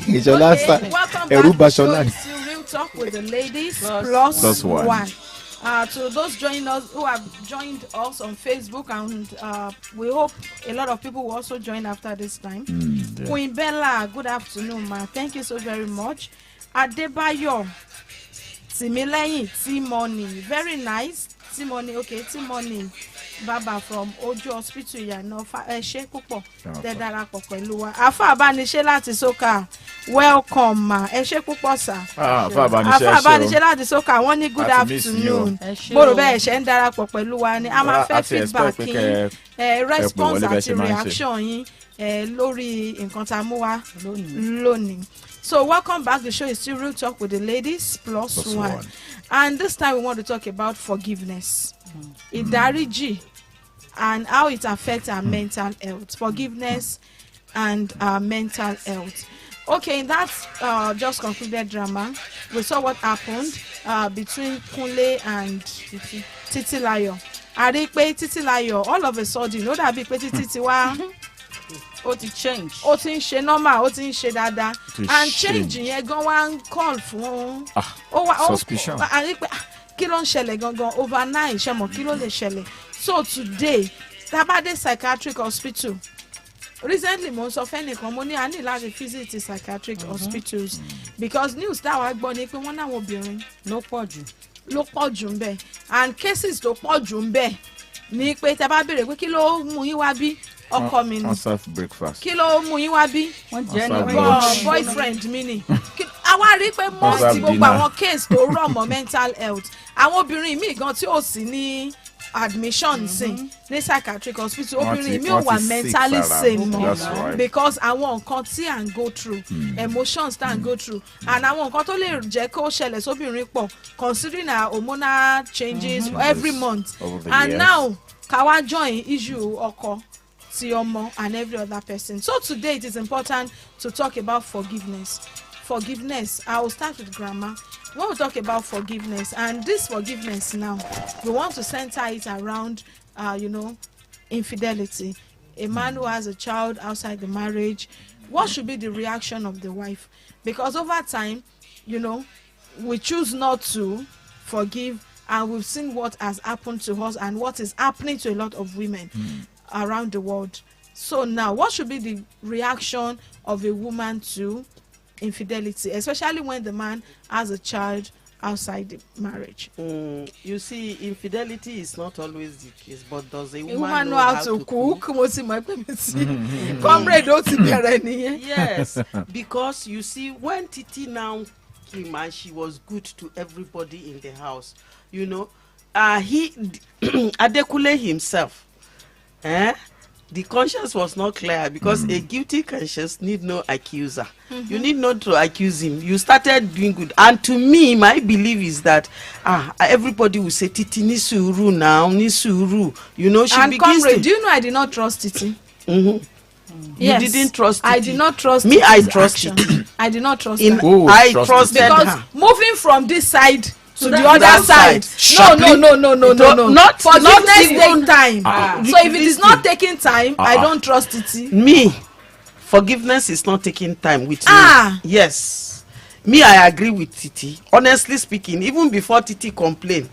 ìṣọlá sá ẹrú bá ṣọlá ni. Real Talk with the ladies plus one. To those joining us who have joined us on Facebook, and we hope a lot of people will also join after this time. Queen Bella, good afternoon, ma. Thank you so very much. Adebayo, Timileyin, T-Money, very nice. T-Money, okay, T-Money. Baba from Ojo Hospital, Yanofa, Ṣé púpọ̀ tẹ́ darapọ̀ pẹ̀lú wa. Àfà abániṣe láti Soka. welcome ma ẹ ṣé púpọ̀ sà. àfàbàníṣẹ́ láti sọ́kà wọ́n ní good afternoon bóró bẹ́ẹ̀ ṣe ń darapọ̀ pẹ̀lú wa ni a máa fẹ́ feedback yín response àti reaction yín lórí nǹkan tá a mú wá lónìí. So welcome back. The show is still Real Talk with the Ladies plus one. And this time we want to talk about forgiveness. Ìdáríjì and how it affects our mental health. Forgiveness and our mental health. Okay, in that just concluded drama, we saw what happened between Kunle and Titilayo. A rí pé Titilayo all of a sudden ó dàbí pé Títí ti wá ó ti change. ó ti ń ṣe normal, ó ti ń ṣe dáadáa. And change yẹn gan wá ń call fún suspicion. A rí pé kí ló ń ṣẹlẹ̀ gangan overnight ṣe mọ̀ kí ló lè ṣẹlẹ̀. So today tabade psychiatric hospital recently mo sọ fẹ́nìkan mo ní a ní láti visit psychiatric hospitals because news táwa gbọ́ ni pé wọ́n náwọn obìnrin ló pọ̀ jù ń bẹ̀ and cases tó pọ̀ jù ń bẹ̀ ni pé tẹ́ bá béèrè pé kí ló mú yín wá bí ọkọ mi ni kí ló mú yín wá bí boyfriend mi ni àwa rí pé most gbogbo àwọn case tó rọ̀ mọ́ mental health àwọn obìnrin míì gan tí ò sí ní admission sin ní psychiatric hospital obìnrin mi ò wà mentally sane mọ́ because àwọn nǹkan tí à ń go through emotions tá à ń go through and àwọn nǹkan tó lè jẹ́ kó ṣẹlẹ̀ sóbìnrin pọ̀ considering our hormonal changes every month and now káwá join issue ọkọ ti ọmọ and every other person. So today it is important to talk about forgiveness. I will start with Grandma. When we talk about forgiveness, and this forgiveness now, we want to center it around, infidelity. A man who has a child outside the marriage, what should be the reaction of the wife? Because over time, we choose not to forgive, and we've seen what has happened to us and what is happening to a lot of women around the world. So now, what should be the reaction of a woman to infidelity, especially when the man has a child outside the marriage? You see, infidelity is not always the case, but does a woman know how to cook? Yes, because you see, when Titi now came and she was good to everybody in the house, he Adekule himself, the conscience was not clear because a guilty conscience need no accuser. You need not to accuse him. You started doing good. And to me, my belief is that everybody will say, Titi ni suru now, ni suru. She and begins comrade, do you know I did not trust Titi? Yes. You didn't trust Titi. I did not trust me. I trust Titi. I did not trust her. I trusted because her. Moving from this side to the other side. No. Not forgiveness take time. So if it is not taking time, I don't trust it. Me, forgiveness is not taking time with me. Yes, me, I agree with Titi. Honestly speaking, even before Titi complained,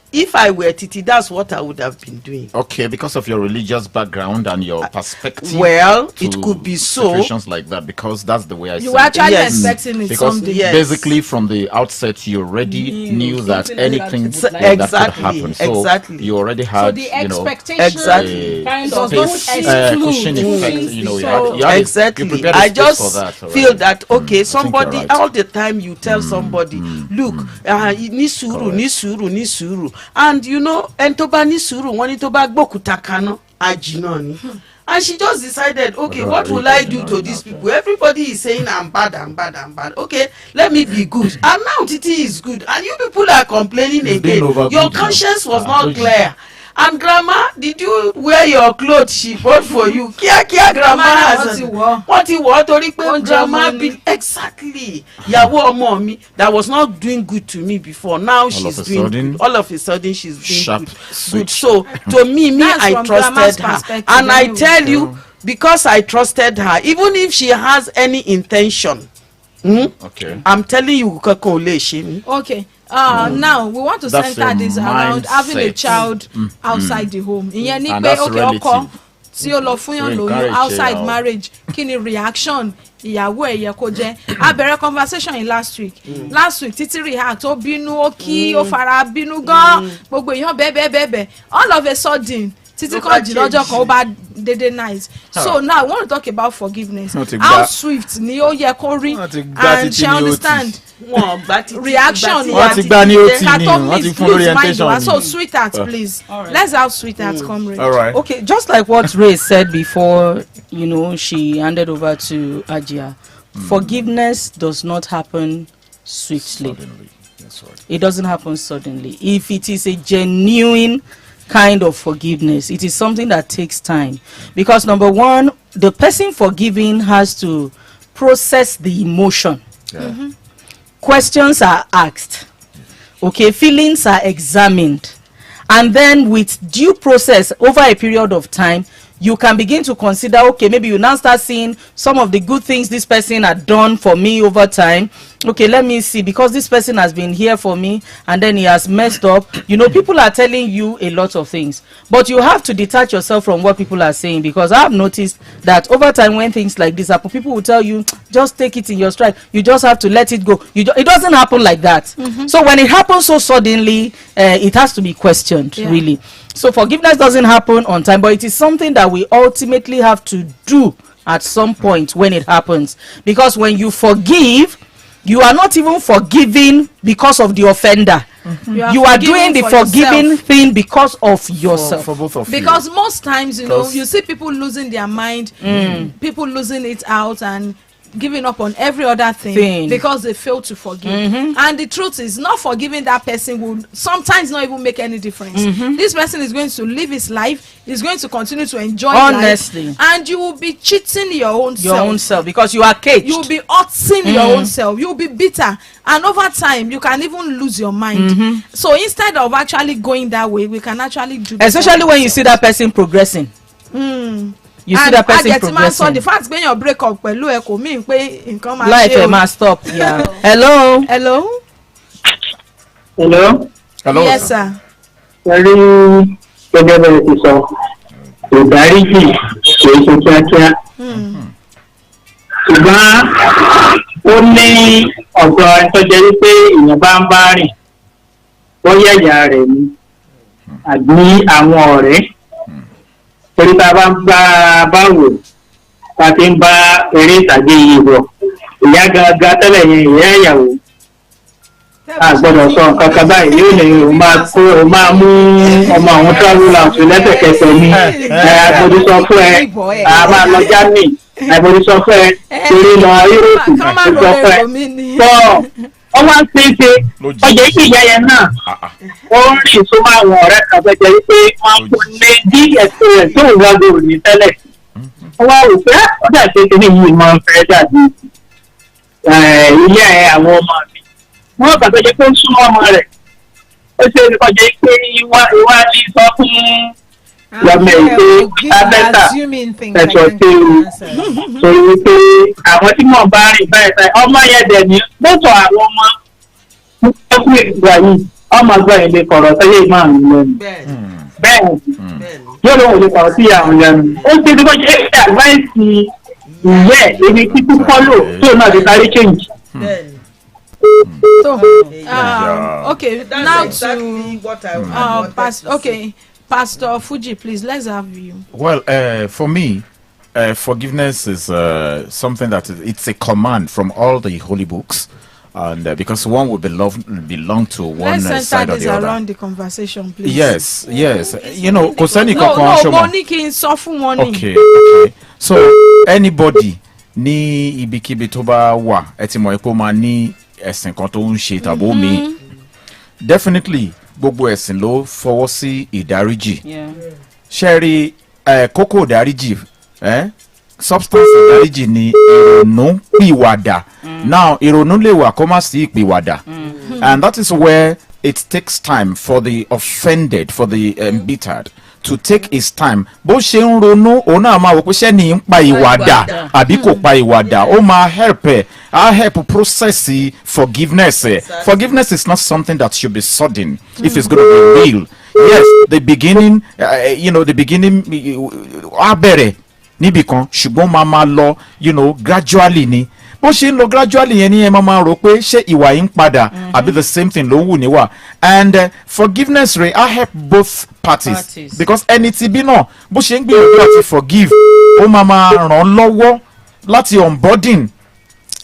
if I were Titi, that's what I would have been doing. Okay, because of your religious background and your perspective. Well, it could be so. Situations like that, because that's the way I see it. You were actually expecting it because someday. Basically, from the outset, you already knew that anything that could happen. So you already had, the expectation kind of cushion effect. Exactly. I just feel that somebody all the time you tell somebody, look, ni suru. And entoba ni suru woni to ba gbokuta kano ajina ni. And she just decided, what will I do to these people? Everybody is saying I'm bad. Okay, let me be good. And now Titi is good. And you people are complaining again. Your conscience was not clear. And Grandma, did you wear your clothes she bought for you? Kia Grandma has what you want to Grandma be exactly. Yawo mommy that was not doing good to me before. Now she's doing good. All of a sudden she's doing good. So to me I trusted her. And I tell you, because I trusted her, even if she has any intention, I'm telling you, okay. Now we want to center this around having a child outside the home. Ìyẹn ni pé ọkọ tí ó lọ fún yàn lóyún outside marriage, kí ni reaction ìyàwó ẹ̀ yẹ kó jẹ́? A bẹ̀rẹ̀ conversation in last week Títí react ó bínú ó kí ó fara bínú gan gbogbo èèyàn bẹ́ẹ̀ all of a sudden títí kan jí lọ́jọ́ kan ó bá dédé nice. So now I want to talk about forgiveness. How swift ni ó yẹ kó rí and she understand reaction so sweetheart please let's have sweetheart come Ray. All right. Okay, just like what Ray said before, she handed over to Ajia. Forgiveness does not happen swiftly. Suddenly. That's right. It doesn't happen suddenly. If it is a genuine kind of forgiveness, it is something that takes time, because number one, the person forgiving has to process the emotion. Questions are asked, okay, feelings are examined, and then with due process over a period of time, you can begin to consider, okay, maybe you now start seeing some of the good things this person had done for me over time. Okay, let me see, because this person has been here for me and then he has messed up. People are telling you a lot of things, but you have to detach yourself from what people are saying, because I have noticed that over time when things like this happen, people will tell you, just take it in your stride. You just have to let it go. It doesn't happen like that. So when it happens so suddenly, it has to be questioned, really. So forgiveness doesn't happen on time, but it is something that we ultimately have to do at some point when it happens. Because when you forgive, you are not even forgiving because of the offender. You are doing the forgiving thing because of yourself. For both of you. Because most times, you see people losing their mind, people losing it out and giving up on every other thing because they fail to forgive. And the truth is, not forgiving that person will sometimes not even make any difference. This person is going to live his life, is going to continue to enjoy life, and you will be cheating your own self because you are caged. You will be hurting your own self. You will be bitter, and over time you can even lose your mind. So instead of actually going that way, we can actually do, especially when you see that person progressing. You see that person progressing. The fact when you break up Pelu ẹ kò mean pé nǹkan máa life ẹ máa stop. Yeah. Hello. Yes sir. Pẹ̀lú gẹ́gẹ́ bẹ́ẹ̀ ti sọ, ìdáríjì kìí ṣe kíákíá. Ṣùgbọ́n ó ní ọ̀dọ̀ ẹ̀tọ́jẹ́ wípé èèyàn bá ń bá rìn, bóyá ìyá rẹ̀ ni àbí àwọn ọ̀rẹ́. Torí tá a bá ń báwò tá a ti ń bá eré ìtàgé yìí bọ̀, ìyá gangan tẹ́lẹ̀ yẹn ìyá ìyàwó a gbọ́dọ̀ sọ nǹkan kan báyìí yóò ní o máa mú ọmọ àwọn travel out lẹ́sẹ̀kẹsẹ̀ ní agbọ́dọ̀ sọ fún ẹ a máa lọ Germany agbọ́dọ̀ sọ fún ẹ torí lọ Europe agbọ́dọ̀ sọ fún ẹ tọ́ ọ wá ń ṣe ọjà ìpè ìyá yẹn náà ó ń rìn súnmọ́ àwọn ọ̀rẹ́ kan tó jẹ́ pé wọ́n kò lè dí experience tó wà lóru ní tẹ́lẹ̀ ó wá rò pé ó dà ṣe kíní yìí máa ń fẹ́ dàbí ilé àwọn ọmọ mi wọ́n gbà tó jẹ́ pé ó ń súnmọ́ ọmọ rẹ̀ ó ṣe é kọjá pé ìwádìí sọ fún lọ́mọ èké abẹ́ta ẹ̀sọ́ tí o torí pé àwọn tí mò ń bá rìn báyìí ọmọ yẹn dẹ̀ ní lóòótọ́ àwọn ọmọ fún ìgbà yìí ọmọ ọgbọ́n yẹn lè kọ̀rọ̀ sẹ́yìn máa ń lẹ́nu bẹ́ẹ̀ yóò lóun lè kọ̀rọ̀ sí àwọn lẹ́nu ó ṣe é kọjá pé àgbáyìí ìyẹ́ ibi títí fọ́lò tó náà ti sáré change. So, okay, now to Pastor Fuji, please, let's have you. Well, for me, forgiveness is something that it's a command from all the holy books, and because one will belong to one side or the other. Around the conversation, please. Yes. Okay. So anybody ní ibikíbi tó bá wà ẹ ti mọ̀ ẹ pé ó máa ní ẹ̀sìn kan tó ń ṣe tàbó mi definitely gbogbo ẹ̀sìn ló fọwọ́ sí ìdáríjì ṣe rí kókó ìdáríjì substance ìdáríjì ni ìrònú pìwàdà now ìrònú lè wà kó má sí ìpìwàdà and that is where it takes time for the offended, for the embittered to take his time. Bó ṣe ń ronú òun náà máa wò pé ṣé ní ń pa ìwàdà àbí kò pa ìwàdà ó máa help process forgiveness. Forgiveness is not something that should be sudden if it's going to be real. Yes, the beginning á bẹ̀rẹ̀ níbì kan ṣùgbọ́n máa lọ gradually ni bó ṣe ń lọ gradually yẹn ni ẹ máa rò pé ṣé ìwà yìí ń padà àbí the same thing ló ń wù níwà. And forgiveness rate I help both parties because ẹni tí bí náà bó ṣe ń gbìyànjú àti forgive ó máa ràn lọ́wọ́ láti unburden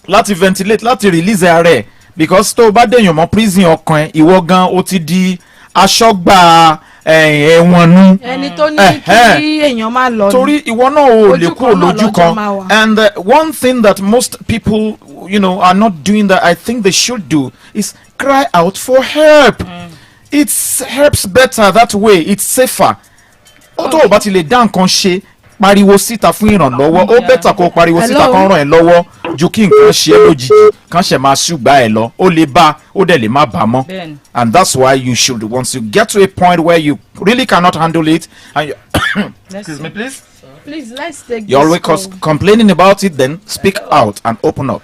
láti ventilate láti release ara ẹ̀ because tó o bá dẹ̀yàn mọ́ prison ọkàn ẹ̀ ìwọ gan o ti di aṣọ́gbà ẹ̀wọ̀n nu. ẹni tó ní kí èèyàn máa lọ. torí ìwọ náà ò lè kúrò lójú kan and one thing that most people are not doing that I think they should do is cry out for help. It helps better that way, it's safer. tó o bá ti lè dá nǹkan ṣe pariwo síta fún ìrànlọ́wọ́ ó bẹ́tà kó pariwo síta kan ràn ẹ́ lọ́wọ́ ju kí nǹkan ṣe é lójijì kan ṣe máa ṣùgbà ẹ̀ lọ ó lè bá ó dẹ̀ lè má bà mọ́. And that's why you should, once you get to a point where you really cannot handle it and you excuse me please let's take you're always complaining about it, then speak out and open up.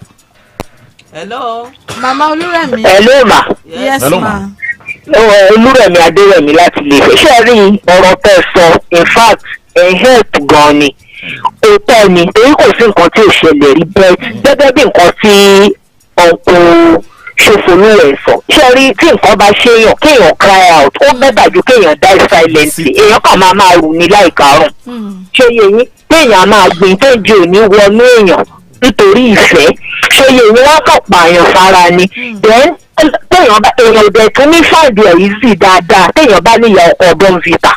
Hello. Mama Olúrẹ̀mí. Hello ma. Yes ma. Olúrẹ̀mí Adérẹ̀mí láti lè fẹ́ ṣe rí ọ̀rọ̀ tẹ́ sọ in fact help gan ni òótọ́ ni torí kò sí nǹkan tí ò ṣẹlẹ̀ rí bẹ́ẹ̀ gẹ́gẹ́ bí nǹkan tí ọ̀pọ̀ ṣòfòlù rẹ̀ sọ ṣe rí tí nǹkan bá ṣéyàn kéèyàn cry out ó bẹ́ẹ̀ ju kéèyàn die silently èèyàn kan máa rù ní láìkárùn ṣé yẹ yín téèyàn máa gbìn téèjì ò ní wọnú èèyàn nítorí ìfẹ́ ṣé yẹ yín wọ́n kàn pààyàn sára ni then téèyàn bá èèyàn ìbẹ̀ tún ní fàìdí ẹ̀ yìí sì dáadáa téèyàn bá níyà ọkọ̀ ọdún vita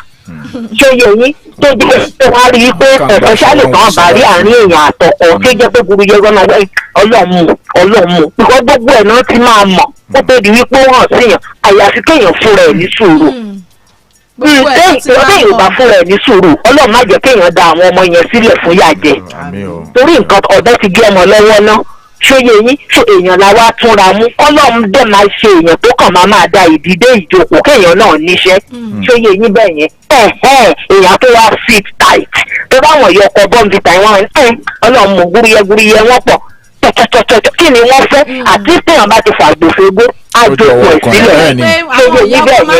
ṣé yẹ yín tó jẹ́ pé wọ́n á rí i pé ẹ̀fọ́ ṣálẹ̀ kan bá rí àárín èèyàn àtọkọ tó jẹ́ pé burú yẹ gbọ́nà ọlọ́mù because gbogbo ẹ̀ náà ti máa mọ̀ ó tó di wípé ó hàn síyàn àyàfi kéèyàn fúnra ẹ̀ ní sùúrù téèyàn bá fúnra ẹ̀ ní sùúrù ọlọ́run má jẹ́ kéèyàn da àwọn ọmọ yẹn sílẹ̀ fún yàjẹ́ torí nǹkan ọ̀dọ́ ti gé ọmọ lọ́wọ́ náà ṣóyè yín ṣe èèyàn la wá túnra mú ọlọ́run dẹ̀ máa ṣe èèyàn tó kàn máa da ìdílé ìjókòó kéèyàn náà níṣẹ́ ṣóyè yín bẹ́ẹ̀ yẹn èèyàn tó wá fit tight tó báwọn yọ ọkọ̀ bọ́ǹbì tàìwọ́n ọlọ́run mú gúrúyẹ wọ́n pọ̀ tọ̀tọ̀tọ̀tọ̀ kí ni wọ́n fẹ́ àti téèyàn bá ti fàgbòfegbó àjòkò ẹ̀ sílẹ̀ ṣóyè yín bẹ́ẹ̀ yẹn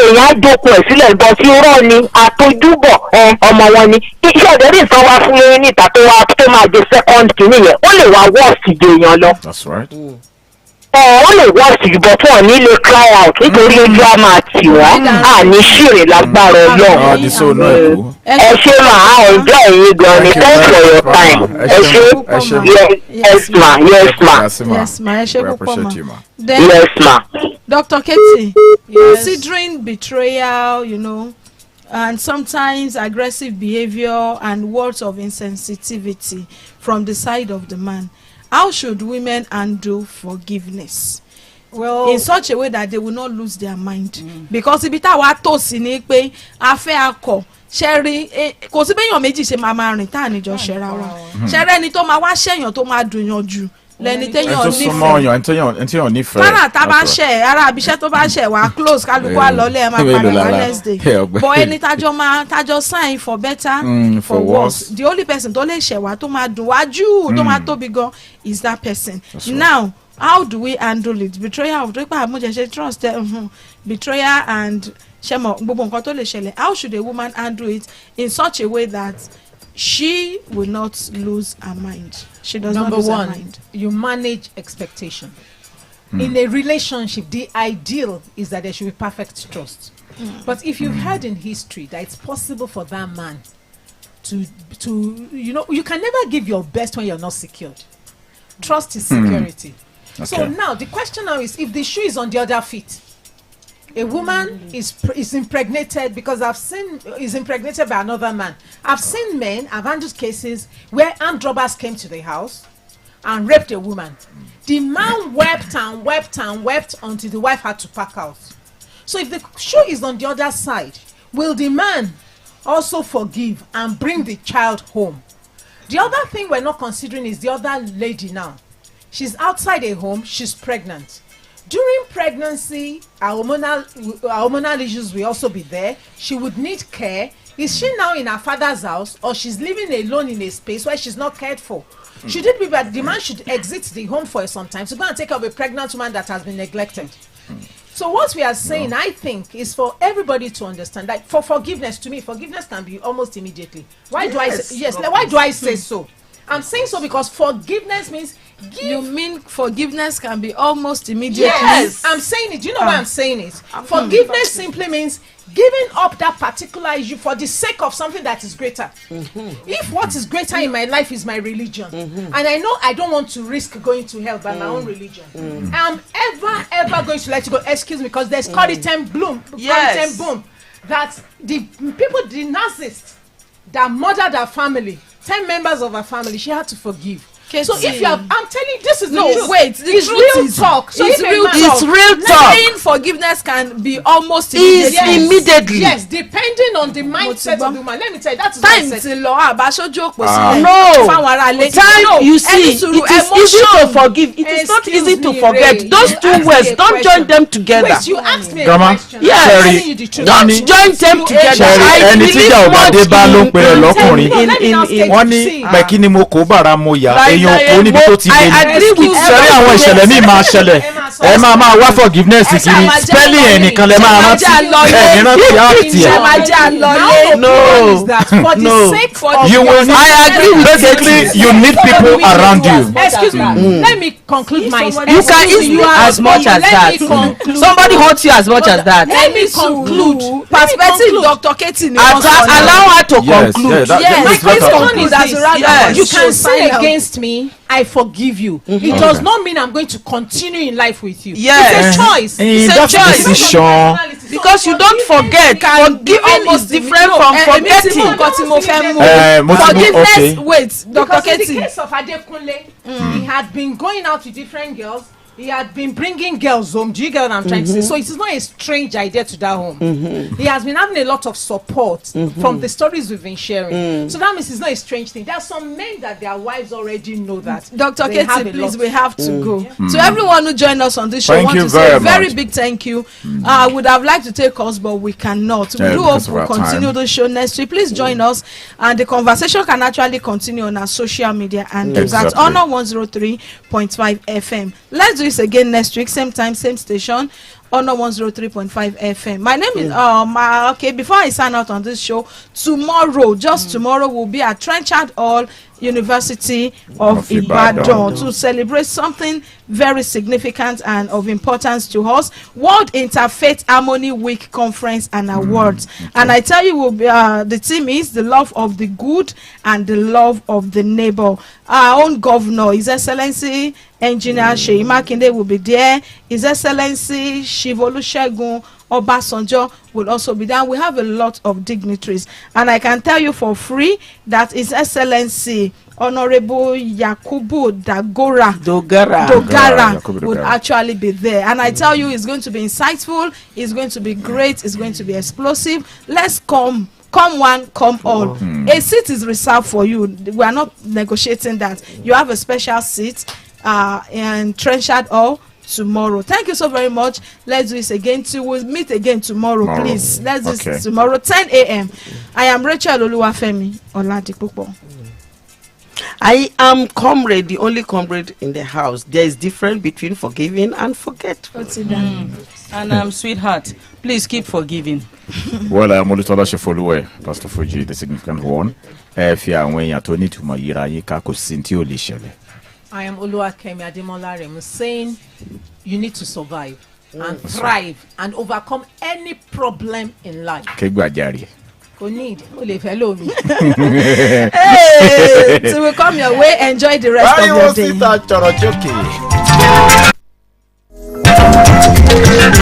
èèyàn àjòkò ẹ̀ sílẹ̀ bọ́ sí rọ́ ni àtojúbọ̀ ọmọ wọn ni iṣẹ́ ìdẹ́rì nǹkan wá fún yín níta tó máa jẹ second kìíní yẹn ó lè wá wọ́ọ̀sì dèèyàn lọ. Ó lè wọ́ọ̀sì jùbọ̀ fún ọ̀ nílé cry out nítorí ojú á máa tì wọ́n àní ṣìrè lágbára ọlọ́run. Ẹ ṣe máa ẹjọ́ ẹ̀yin gan ni thanks for your time. Ẹ ṣe yes ma. Ẹ ṣe púpọ̀ ma. Yes ma. Dr. Katie, considering betrayal, and sometimes aggressive behavior and words of insensitivity from the side of the man, how should women handle forgiveness? Well, in such a way that they will not lose their mind. Because ibi tá wa tó sí ni pé a fẹ́ akọ ṣẹ́rí kò sí béèyàn méjì ṣe máa rìn tá à ní jọ ṣẹ́ra wa ṣẹ́rẹ́ ẹni tó máa wá ṣẹ̀yàn tó máa dùn yàn jù lẹni téèyàn nífẹ̀ẹ́ kára tá a bá ṣẹ̀ ara abiṣẹ́ tó bá ṣẹ̀ wá close kálukú àlọ́lẹ̀ ẹ̀ máa padà wá next day but ẹni tájọ sign for better for worse the only person tó lè ṣẹ̀ wá tó máa dùn wá jù tó máa tóbi gan is that person. Now how do we handle it? Betrayal of trust betrayal and ṣẹmọ gbogbo nǹkan tó lè ṣẹlẹ̀. How should a woman handle it in such a way that she will not lose her mind? She does not lose her mind. Number one, you manage expectation. In a relationship, the ideal is that there should be perfect trust. But if you've heard in history that it's possible for that man to you can never give your best when you're not secured. Trust is security. Okay. So now the question now is, if the shoe is on the other feet, a woman is impregnated because is impregnated by another man. I've seen men, I've handled cases where armed robbers came to the house and raped a woman. The man wept and wept and wept until the wife had to pack out. So if the shoe is on the other side, will the man also forgive and bring the child home? The other thing we're not considering is the other lady now. She's outside a home, she's pregnant. During pregnancy, hormonal issues will also be there. She would need care. Is she now in her father's house, or she's living alone in a space where she's not cared for? Should it be that the man should exit the home for some time to go and take care of a pregnant woman that has been neglected? So what we are saying, I think, is for everybody to understand that for forgiveness, to me, forgiveness can be almost immediately. Why do I say so? I'm saying so because forgiveness means give. You mean forgiveness can be almost immediately? Yes, I'm saying it. Do you know why I'm saying it? Forgiveness simply means giving up that particular issue for the sake of something that is greater. If what is greater in my life is my religion, and I know I don't want to risk going to hell by my own religion, I'm ever going to let you go. Excuse me, because there's Corrie Bloom. Yes. Boom. That the people, the narcissist that murdered her family, 10 members of her family, she had to forgive. So if you have, I'm telling you, this is the truth. Wait, it's real talk. So it's real talk. It's real talk. Saying forgiveness can be almost immediately. Yes, depending on the mindset of the woman. Let me tell you, that is time what I said. No, time. You see, it is easy to forgive. It is not easy to forget. Those two words, don't join them together. Wait, you asked me a Grandma, question. Yes. I'm telling you the truth. Don't join them together. ẹni tí ìjà ọba dé bá ló ń pèrè lọ́kùnrin wọ́n ní pẹ̀kí ni mo kó bàrà mo yà èèyàn kó níbi tó ti lé ní sẹ́rí àwọn ìṣẹ̀lẹ̀ míì máa ṣẹlẹ̀ ẹ máa wá forgiveness kiri spelling ẹ̀ nìkan lẹ máa rántí ẹ̀ rántí áàtì ẹ̀. No. You will I agree with basically you need people around you. Excuse me. Let me conclude my. You can easily as much as that. Somebody hurts you as much as that. Let me conclude. Perspective Dr. Katie. Allow her to conclude. My question is That's this. You can sin against me. I forgive you. It does not mean I'm going to continue in life with you. Yes. It's a choice. It's a choice. Because you don't forget. Forgiving is different from forgetting. Forgiveness. Wait, Dr. Katie. In the case of Adekunle, he had been going out with different girls. He had been bringing girls home. Do you get what I'm trying to say? So it is not a strange idea to that home. He has been having a lot of support from the stories we've been sharing. So that means it's not a strange thing. There are some men that their wives already know that. Dr. Katie, please, we have to go. To everyone who joined us on this show, I want to say a very big thank you. I would have liked to take us, but we cannot. We do hope we'll continue the show next week. Please join us, and the conversation can actually continue on our social media and at Honor 103.5 FM. Let's do this again next week, same time, same station, Honor 103.5 FM. My name is okay. Before I sign out on this show, tomorrow, just tomorrow, we'll be at Trenchard Hall, University of Ibadan, to celebrate something very significant and of importance to us, World Interfaith Harmony Week Conference and Awards. And I tell you, we'll be, the theme is the love of the good and the love of the neighbor. Our own governor, His Excellency Engineer Seyi Makinde, will be there. His Excellency Olusegun Obasanjo will also be there. We have a lot of dignitaries, and I can tell you for free that His Excellency Honorable Yakubu Dogara would actually be there, and I tell you, it's going to be insightful, it's going to be great, it's going to be explosive. Let's come one, come all. A seat is reserved for you. We are not negotiating that. You have a special seat in Trenchard Hall tomorrow. Thank you so very much. Let's do this again. We'll meet again tomorrow, please. Let's do this tomorrow, 10 a.m. I am Rachel Oluwafemi Oladipupo. I am comrade, the only comrade in the house. There is difference between forgiving and forgetful. And I'm sweetheart. Please keep forgiving. Well, I'm Olutola Shefolue, Pastor Fuji, the significant one. If you are when you to need to mayira yika ko sinti olishele. I am Oluwakemi Ademola Remu, saying you need to survive and thrive and overcome any problem in life. Kegbajari. Go need. Hello me. Hey, so we'll come your way. Enjoy the rest of your day.